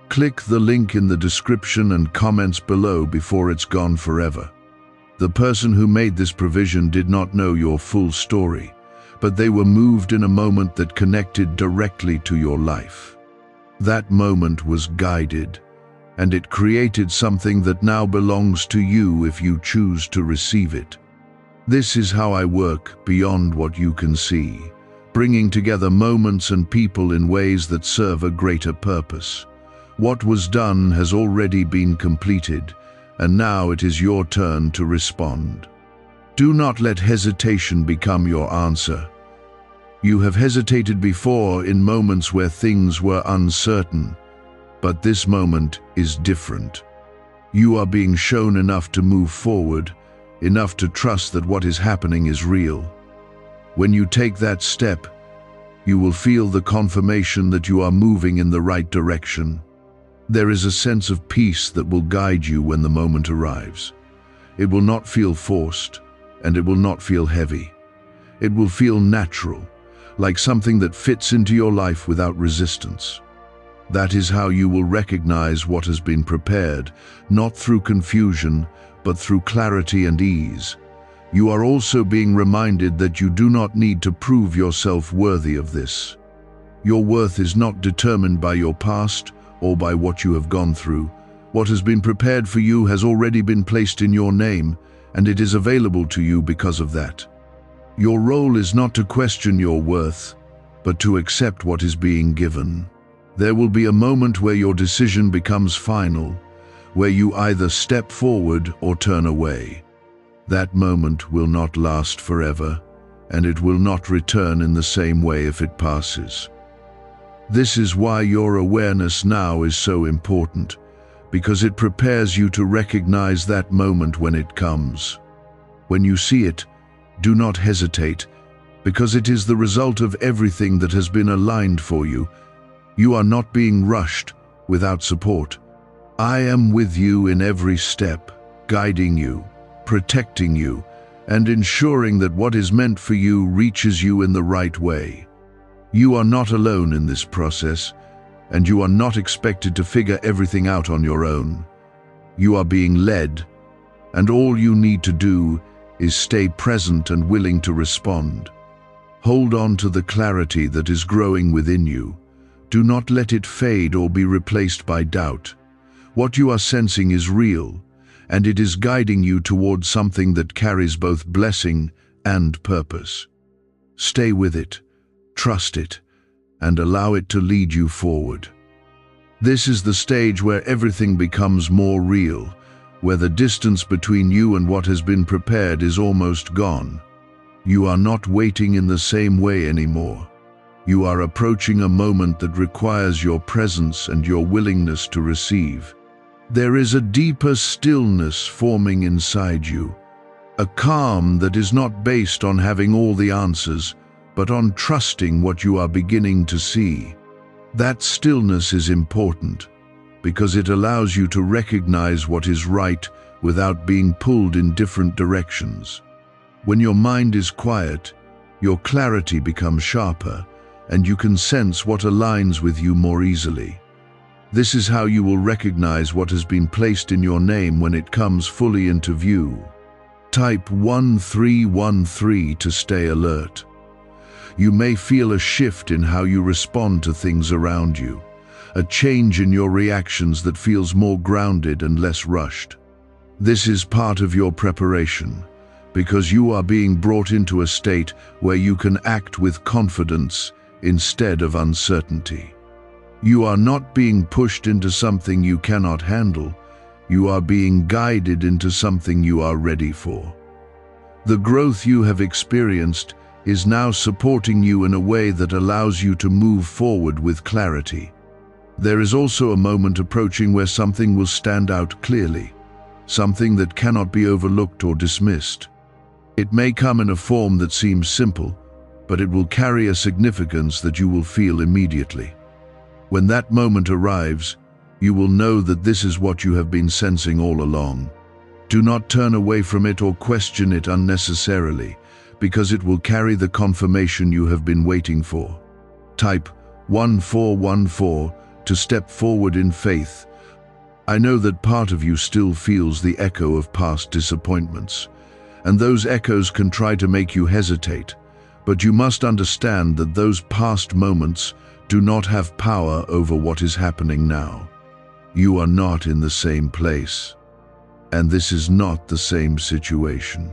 Click the link in the description and comments below before it's gone forever. The person who made this provision did not know your full story, but they were moved in a moment that connected directly to your life. That moment was guided, and it created something that now belongs to you if you choose to receive it. This is how I work beyond what you can see, bringing together moments and people in ways that serve a greater purpose. What was done has already been completed, and now it is your turn to respond. Do not let hesitation become your answer. You have hesitated before in moments where things were uncertain, but this moment is different. You are being shown enough to move forward, enough to trust that what is happening is real. When you take that step, you will feel the confirmation that you are moving in the right direction. There is a sense of peace that will guide you when the moment arrives. It will not feel forced, and it will not feel heavy. It will feel natural, like something that fits into your life without resistance. That is how you will recognize what has been prepared, not through confusion, but through clarity and ease. You are also being reminded that you do not need to prove yourself worthy of this. Your worth is not determined by your past or by what you have gone through. What has been prepared for you has already been placed in your name, and it is available to you because of that. Your role is not to question your worth, but to accept what is being given. There will be a moment where your decision becomes final, where you either step forward or turn away. That moment will not last forever, and it will not return in the same way if it passes. This is why your awareness now is so important, because it prepares you to recognize that moment when it comes. When you see it, do not hesitate, because it is the result of everything that has been aligned for you. You are not being rushed without support. I am with you in every step, guiding you, protecting you, and ensuring that what is meant for you reaches you in the right way. You are not alone in this process, and you are not expected to figure everything out on your own. You are being led, and all you need to do is stay present and willing to respond. Hold on to the clarity that is growing within you. Do not let it fade or be replaced by doubt. What you are sensing is real, and it is guiding you towards something that carries both blessing and purpose. Stay with it, trust it, and allow it to lead you forward. This is the stage where everything becomes more real, where the distance between you and what has been prepared is almost gone. You are not waiting in the same way anymore. You are approaching a moment that requires your presence and your willingness to receive. There is a deeper stillness forming inside you, a calm that is not based on having all the answers, but on trusting what you are beginning to see. That stillness is important, because it allows you to recognize what is right without being pulled in different directions. When your mind is quiet, your clarity becomes sharper, and you can sense what aligns with you more easily. This is how you will recognize what has been placed in your name when it comes fully into view. Type 1313 to stay alert. You may feel a shift in how you respond to things around you, a change in your reactions that feels more grounded and less rushed. This is part of your preparation, because you are being brought into a state where you can act with confidence instead of uncertainty. You are not being pushed into something you cannot handle. You are being guided into something you are ready for. The growth you have experienced is now supporting you in a way that allows you to move forward with clarity. There is also a moment approaching where something will stand out clearly, something that cannot be overlooked or dismissed. It may come in a form that seems simple, but it will carry a significance that you will feel immediately. When that moment arrives, you will know that this is what you have been sensing all along. Do not turn away from it or question it unnecessarily, because it will carry the confirmation you have been waiting for. Type 1414 to step forward in faith. I know that part of you still feels the echo of past disappointments, and those echoes can try to make you hesitate, but you must understand that those past moments do not have power over what is happening now. You are not in the same place, and this is not the same situation.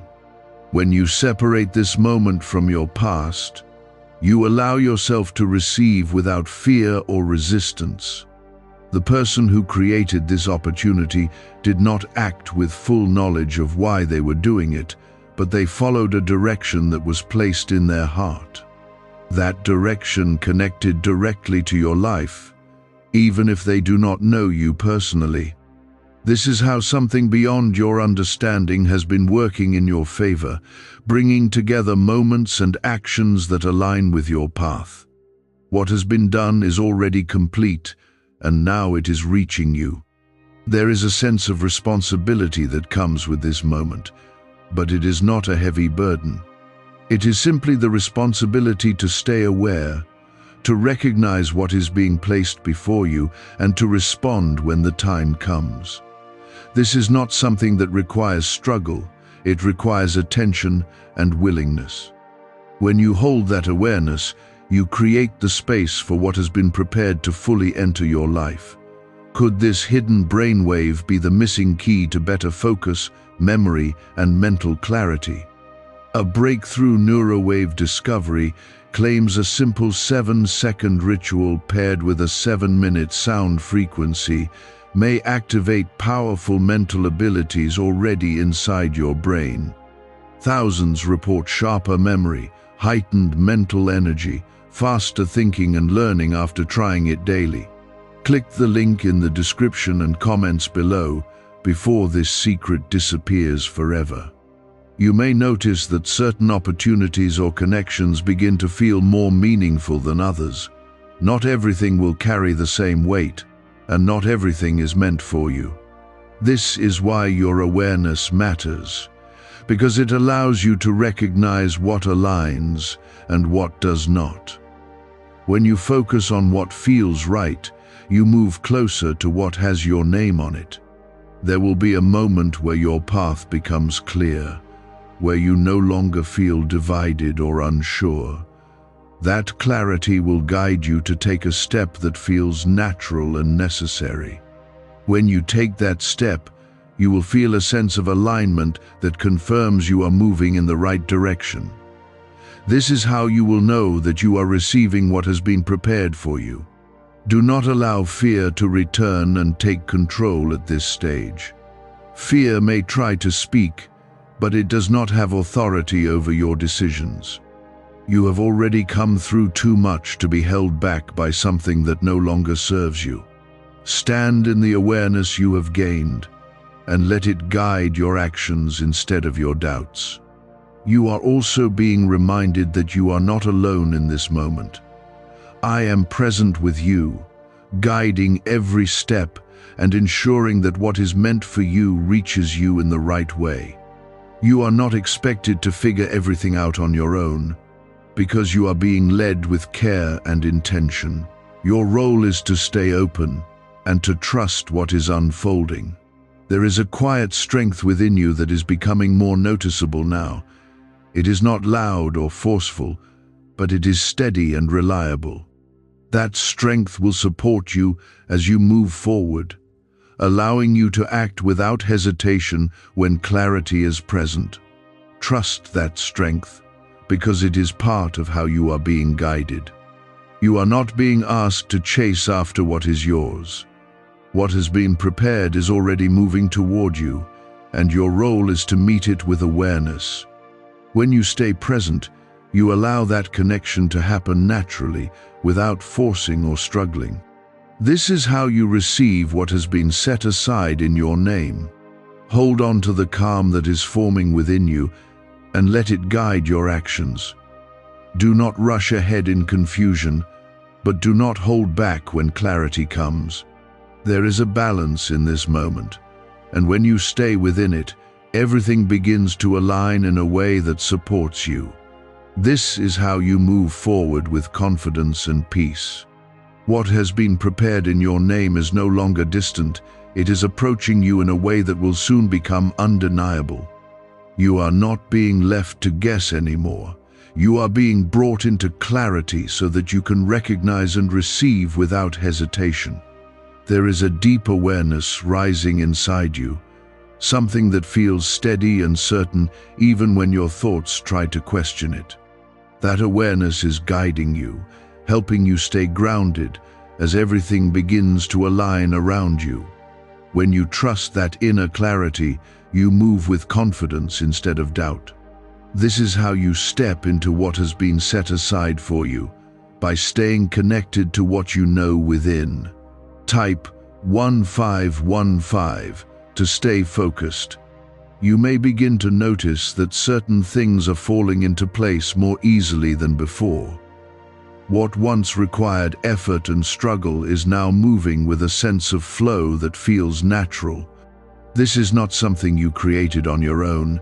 When you separate this moment from your past, you allow yourself to receive without fear or resistance. The person who created this opportunity did not act with full knowledge of why they were doing it, but they followed a direction that was placed in their heart. That direction connected directly to your life, even if they do not know you personally. This is how something beyond your understanding has been working in your favor, bringing together moments and actions that align with your path. What has been done is already complete, and now it is reaching you. There is a sense of responsibility that comes with this moment, but it is not a heavy burden. It is simply the responsibility to stay aware, to recognize what is being placed before you, and to respond when the time comes. This is not something that requires struggle. It requires attention and willingness. When you hold that awareness, you create the space for what has been prepared to fully enter your life. Could this hidden brainwave be the missing key to better focus, memory, and mental clarity? A breakthrough neurowave discovery claims a simple 7-second ritual paired with a 7-minute sound frequency may activate powerful mental abilities already inside your brain. Thousands report sharper memory, heightened mental energy, faster thinking and learning after trying it daily. Click the link in the description and comments below before this secret disappears forever. You may notice that certain opportunities or connections begin to feel more meaningful than others. Not everything will carry the same weight, and not everything is meant for you. This is why your awareness matters, because it allows you to recognize what aligns and what does not. When you focus on what feels right, you move closer to what has your name on it. There will be a moment where your path becomes clear, where you no longer feel divided or unsure. That clarity will guide you to take a step that feels natural and necessary. When you take that step, you will feel a sense of alignment that confirms you are moving in the right direction. This is how you will know that you are receiving what has been prepared for you. Do not allow fear to return and take control at this stage. Fear may try to speak, but it does not have authority over your decisions. You have already come through too much to be held back by something that no longer serves you. Stand in the awareness you have gained, and let it guide your actions instead of your doubts. You are also being reminded that you are not alone in this moment. I am present with you, guiding every step and ensuring that what is meant for you reaches you in the right way. You are not expected to figure everything out on your own, because you are being led with care and intention. Your role is to stay open and to trust what is unfolding. There is a quiet strength within you that is becoming more noticeable now. It is not loud or forceful, but it is steady and reliable. That strength will support you as you move forward, allowing you to act without hesitation when clarity is present. Trust that strength, because it is part of how you are being guided. You are not being asked to chase after what is yours. What has been prepared is already moving toward you, and your role is to meet it with awareness. When you stay present, you allow that connection to happen naturally, without forcing or struggling. This is how you receive what has been set aside in your name. Hold on to the calm that is forming within you and let it guide your actions. Do not rush ahead in confusion, but do not hold back when clarity comes. There is a balance in this moment, and when you stay within it, everything begins to align in a way that supports you. This is how you move forward with confidence and peace. What has been prepared in your name is no longer distant. It is approaching you in a way that will soon become undeniable. You are not being left to guess anymore. You are being brought into clarity so that you can recognize and receive without hesitation. There is a deep awareness rising inside you, something that feels steady and certain even when your thoughts try to question it. That awareness is guiding you, helping you stay grounded as everything begins to align around you. When you trust that inner clarity, you move with confidence instead of doubt. This is how you step into what has been set aside for you, by staying connected to what you know within. Type 1515 to stay focused. You may begin to notice that certain things are falling into place more easily than before. What once required effort and struggle is now moving with a sense of flow that feels natural. This is not something you created on your own.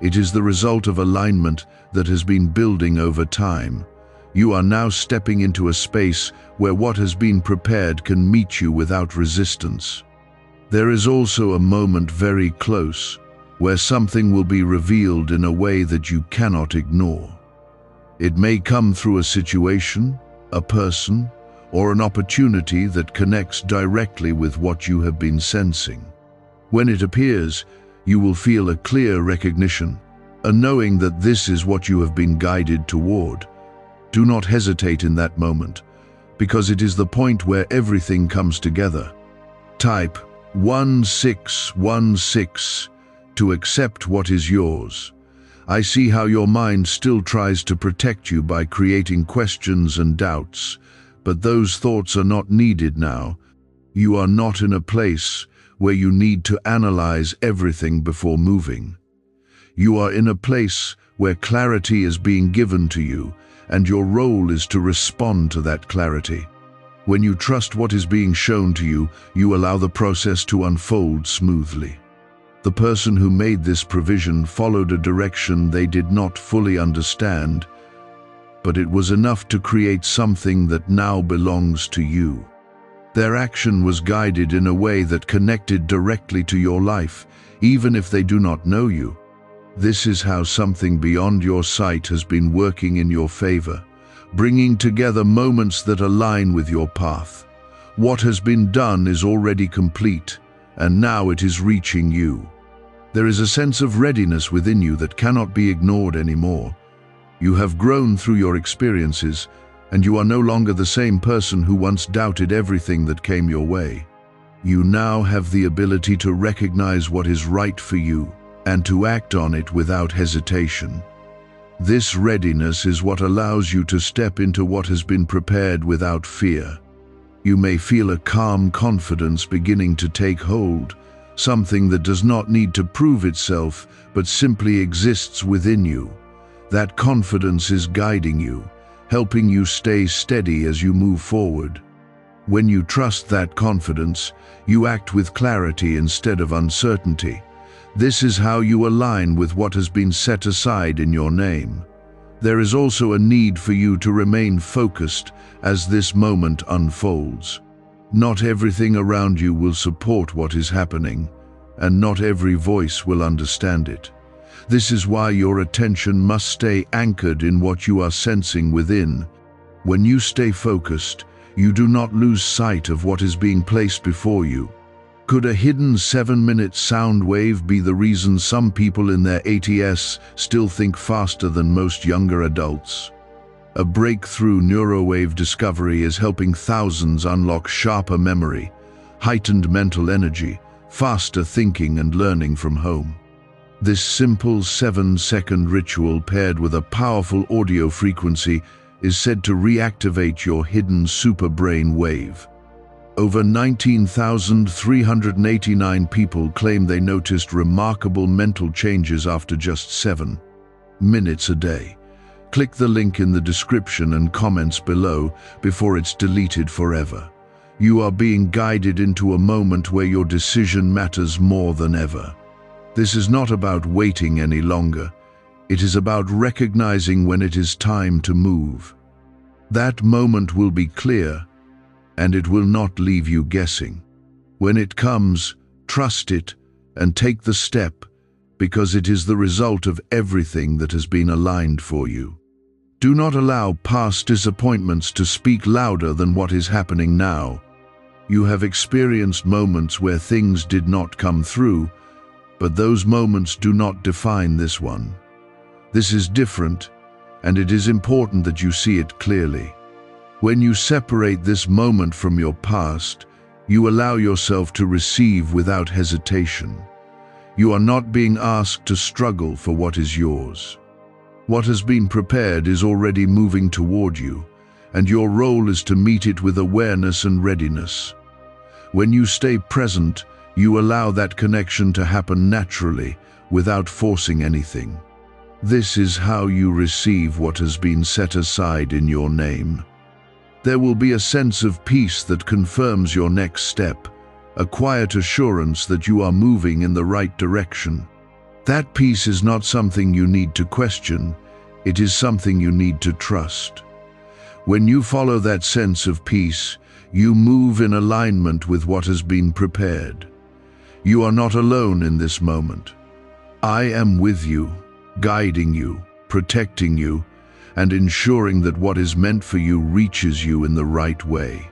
It is the result of alignment that has been building over time. You are now stepping into a space where what has been prepared can meet you without resistance. There is also a moment very close, where something will be revealed in a way that you cannot ignore. It may come through a situation, a person, or an opportunity that connects directly with what you have been sensing. When it appears, you will feel a clear recognition, a knowing that this is what you have been guided toward. Do not hesitate in that moment, because it is the point where everything comes together. Type 1616 to accept what is yours. I see how your mind still tries to protect you by creating questions and doubts, but those thoughts are not needed now. You are not in a place where you need to analyze everything before moving. You are in a place where clarity is being given to you, and your role is to respond to that clarity. When you trust what is being shown to you, you allow the process to unfold smoothly. The person who made this provision followed a direction they did not fully understand, but it was enough to create something that now belongs to you. Their action was guided in a way that connected directly to your life, even if they do not know you. This is how something beyond your sight has been working in your favor, bringing together moments that align with your path. What has been done is already complete, and now it is reaching you. There is a sense of readiness within you that cannot be ignored anymore. You have grown through your experiences, and you are no longer the same person who once doubted everything that came your way. You now have the ability to recognize what is right for you and to act on it without hesitation. This readiness is what allows you to step into what has been prepared without fear. You may feel a calm confidence beginning to take hold, something that does not need to prove itself but simply exists within you. That confidence is guiding you, helping you stay steady as you move forward. When you trust that confidence, you act with clarity instead of uncertainty. This is how you align with what has been set aside in your name. There is also a need for you to remain focused as this moment unfolds. Not everything around you will support what is happening, and not every voice will understand it. This is why your attention must stay anchored in what you are sensing within. When you stay focused, you do not lose sight of what is being placed before you. Could a hidden 7-minute sound wave be the reason some people in their 80s still think faster than most younger adults? A breakthrough neurowave discovery is helping thousands unlock sharper memory, heightened mental energy, faster thinking and learning from home. This simple 7-second ritual paired with a powerful audio frequency is said to reactivate your hidden SuperBrain wave. Over 19,389 people claim they noticed remarkable mental changes after just 7 minutes a day. Click the link in the description and comments below before it's deleted forever. You are being guided into a moment where your decision matters more than ever. This is not about waiting any longer. It is about recognizing when it is time to move. That moment will be clear, and it will not leave you guessing. When it comes, trust it and take the step, because it is the result of everything that has been aligned for you. Do not allow past disappointments to speak louder than what is happening now. You have experienced moments where things did not come through, but those moments do not define this one. This is different, and it is important that you see it clearly. When you separate this moment from your past, you allow yourself to receive without hesitation. You are not being asked to struggle for what is yours. What has been prepared is already moving toward you, and your role is to meet it with awareness and readiness. When you stay present, you allow that connection to happen naturally, without forcing anything. This is how you receive what has been set aside in your name. There will be a sense of peace that confirms your next step, a quiet assurance that you are moving in the right direction. That peace is not something you need to question, it is something you need to trust. When you follow that sense of peace, you move in alignment with what has been prepared. You are not alone in this moment. I am with you, guiding you, protecting you, and ensuring that what is meant for you reaches you in the right way.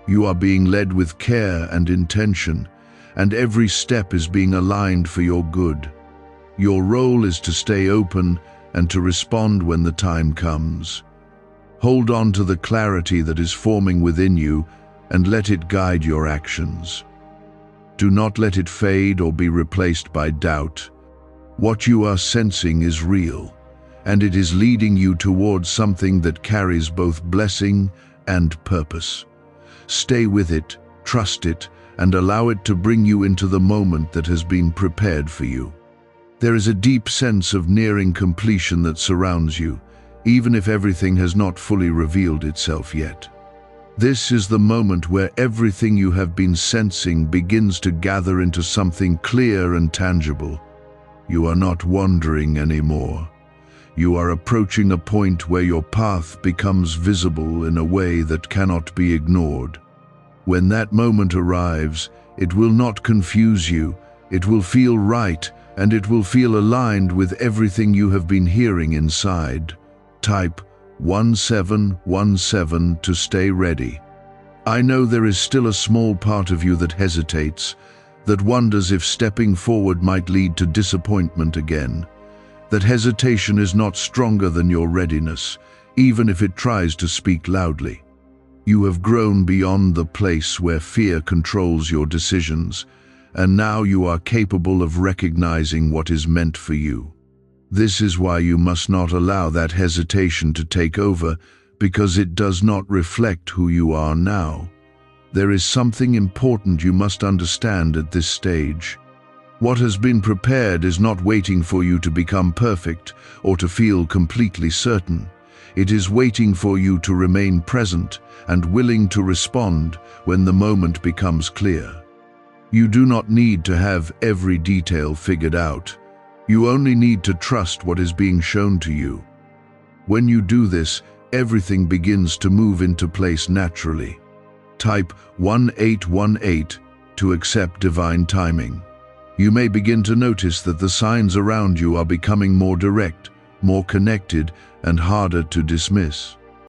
You are being led with care and intention, and every step is being aligned for your good. Your role is to stay open and to respond when the time comes. Hold on to the clarity that is forming within you and let it guide your actions. Do not let it fade or be replaced by doubt. What you are sensing is real, and it is leading you towards something that carries both blessing and purpose. Stay with it, trust it, and allow it to bring you into the moment that has been prepared for you. There is a deep sense of nearing completion that surrounds you, even if everything has not fully revealed itself yet. This is the moment where everything you have been sensing begins to gather into something clear and tangible. You are not wandering anymore. You are approaching a point where your path becomes visible in a way that cannot be ignored. When that moment arrives, it will not confuse you, it will feel right, and it will feel aligned with everything you have been hearing inside. Type 1717 to stay ready. I know there is still a small part of you that hesitates, that wonders if stepping forward might lead to disappointment again. That hesitation is not stronger than your readiness, even if it tries to speak loudly. You have grown beyond the place where fear controls your decisions, and now you are capable of recognizing what is meant for you. This is why you must not allow that hesitation to take over, because it does not reflect who you are now. There is something important you must understand at this stage. What has been prepared is not waiting for you to become perfect or to feel completely certain. It is waiting for you to remain present and willing to respond when the moment becomes clear. You do not need to have every detail figured out. You only need to trust what is being shown to you. When you do this, everything begins to move into place naturally. Type 1818 to accept divine timing. You may begin to notice that the signs around you are becoming more direct, more connected, and harder to dismiss.